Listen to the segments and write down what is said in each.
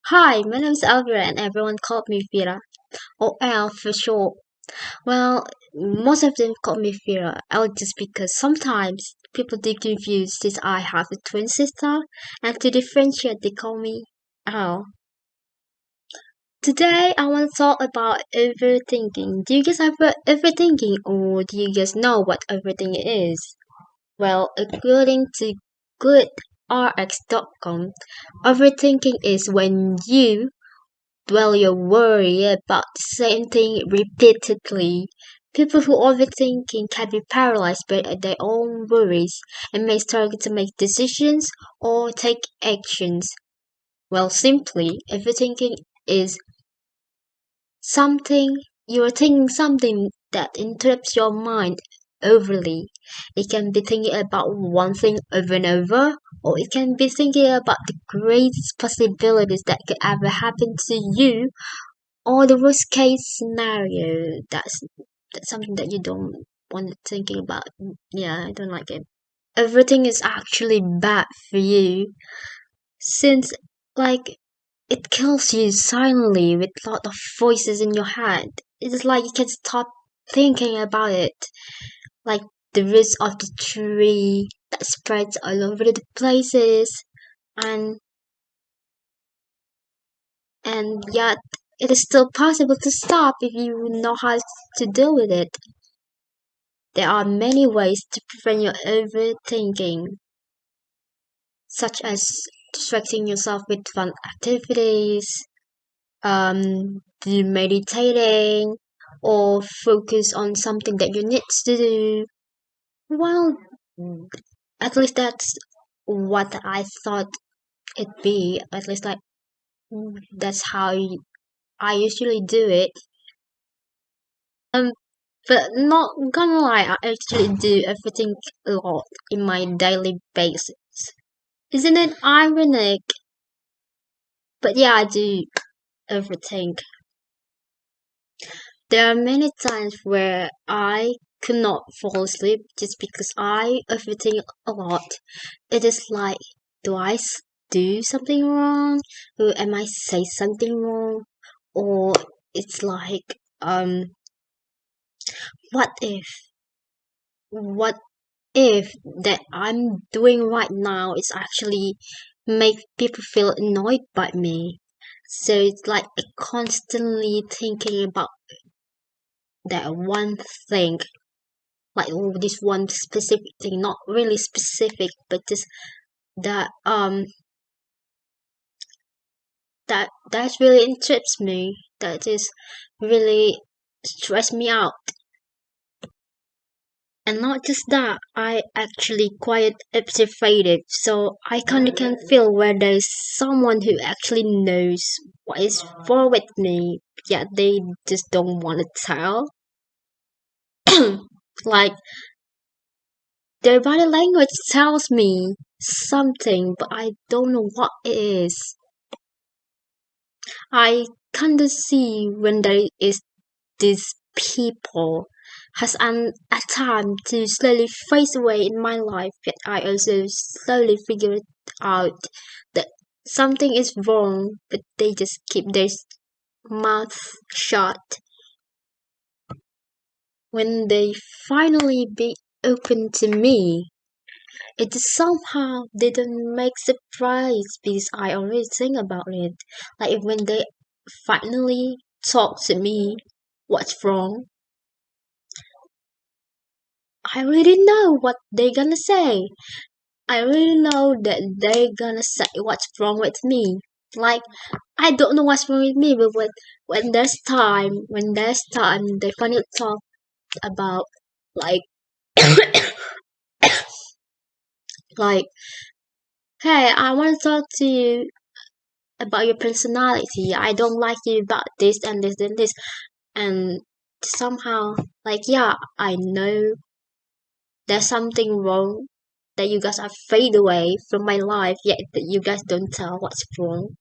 Hi, my name is Elvira and everyone called me Vera, or L for short. Well, most of them call me Vera, L just because sometimes people do confuse since I have a twin sister, and to differentiate they call me L. Today I want to talk about overthinking. Do you guys have overthinking or do you guys know what overthinking is? Well, according to goodrx.com, overthinking is when you dwell your worry about the same thing repeatedly. People who overthinking can be paralyzed by their own worries and may struggle to make decisions or take actions. Well, simply, overthinking is something you are thinking something that interrupts your mind overly. It can be thinking about one thing over and over, or it can be thinking about the greatest possibilities that could ever happen to you or the worst case scenario. That's something that you don't want thinking about. Yeah, I don't like it. Everything is actually bad for you since like it kills you silently with lot of voices in your head. It's like you can stop thinking about it. Like the roots of the tree that spreads all over the places and and yet it is still possible to stop if you know how to deal with it. There are many ways to prevent your overthinking, such as distracting yourself with fun activities, do meditating, or focus on something that you need to do. Well, at least that's what I thought it'd be. At least like that's how I usually do it. Um, but not gonna lie, I actually do everything a lot in my daily basis. Isn't it ironic? But yeah, I do overthink. There are many times where I could not fall asleep just because I overthink a lot. It is like, do do something wrong? Or am I say something wrong? Or it's like, what if? What if that I'm doing right now is actually make people feel annoyed by me? So it's like constantly thinking about that one thing, like this one specific thing, not really specific, but just that that really interests me. That is really stress me out. And not just that, I actually quite observative, so I kinda can feel where there's someone who actually knows what is wrong with me, yet they just don't want to tell. Like their body language tells me something, but I don't know what it is. I kinda see when there is these people has a time to slowly fade away in my life, yet I also slowly figure it out that something is wrong, but they just keep their mouth shut. When they finally be open to me, it somehow didn't make surprise because I already think about it. Like when they finally talk to me, what's wrong? I really know what they're gonna say. I really know that they're gonna say what's wrong with me. Like I don't know what's wrong with me, but when there's time, they finally talk about like like, hey, I want to talk to you about your personality. I don't like you about this and this and this, and somehow like yeah, I know there's something wrong that you guys are fade away from my life, yet that you guys don't tell what's wrong.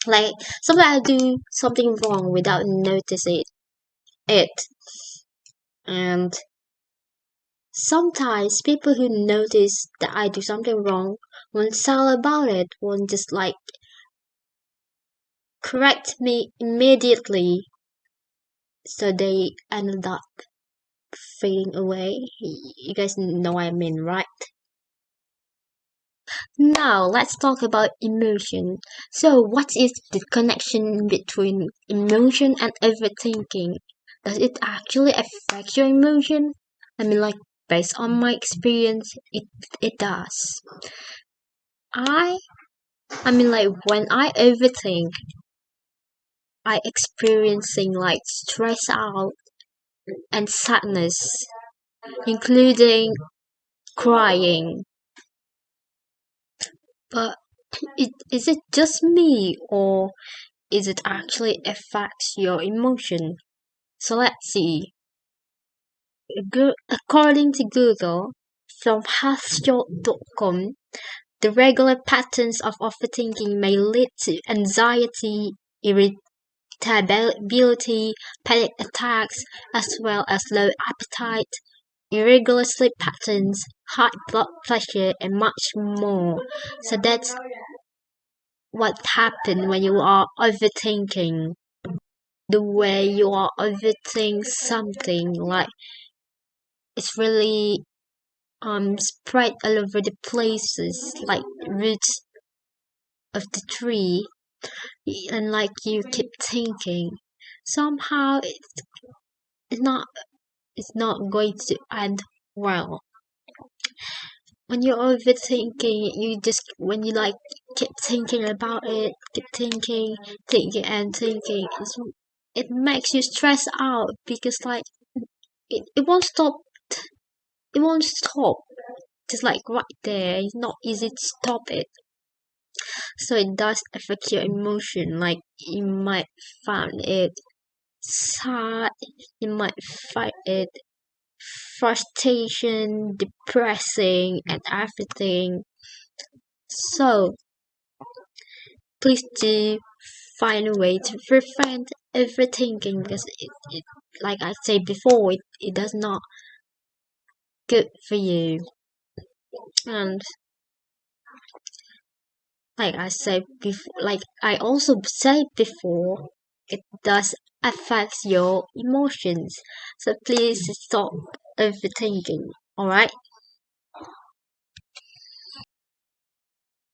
Like sometimes I do something wrong without noticing it, and sometimes people who notice that I do something wrong won't tell about it, won't just like correct me immediately so they ended up fading away. You guys know what I mean, right? Now let's talk about emotion. So, what is the connection between emotion and overthinking? Does it actually affect your emotion? I mean, like, based on my experience, it does. I I mean, like, when I overthink, I experiencing like stress out and sadness, including crying. But is it just me, or is it actually affects your emotion? So let's see. According to Google, from healthshot.com, the regular patterns of overthinking may lead to anxiety, irritability, panic attacks, as well as low appetite, irregular sleep patterns, high blood pressure, and much more. So that's what happens when you are overthinking. The way you are overthinking something, like it's really spread all over the places, like roots of the tree, and like you keep thinking. Somehow it's not it's not going to end well. When you're overthinking, you just when you like keep thinking about it, keep thinking and thinking, it makes you stress out because like it won't stop. It won't stop. Just like right there, it's not easy to stop it. So it does affect your emotion. Like you might find it sad, you might find it frustration, depressing, and everything. So please do find a way to prevent overthinking because like I said before, it does not good for you. And like I said before, like I also said before, it does affect your emotions. So please stop overthinking. All right.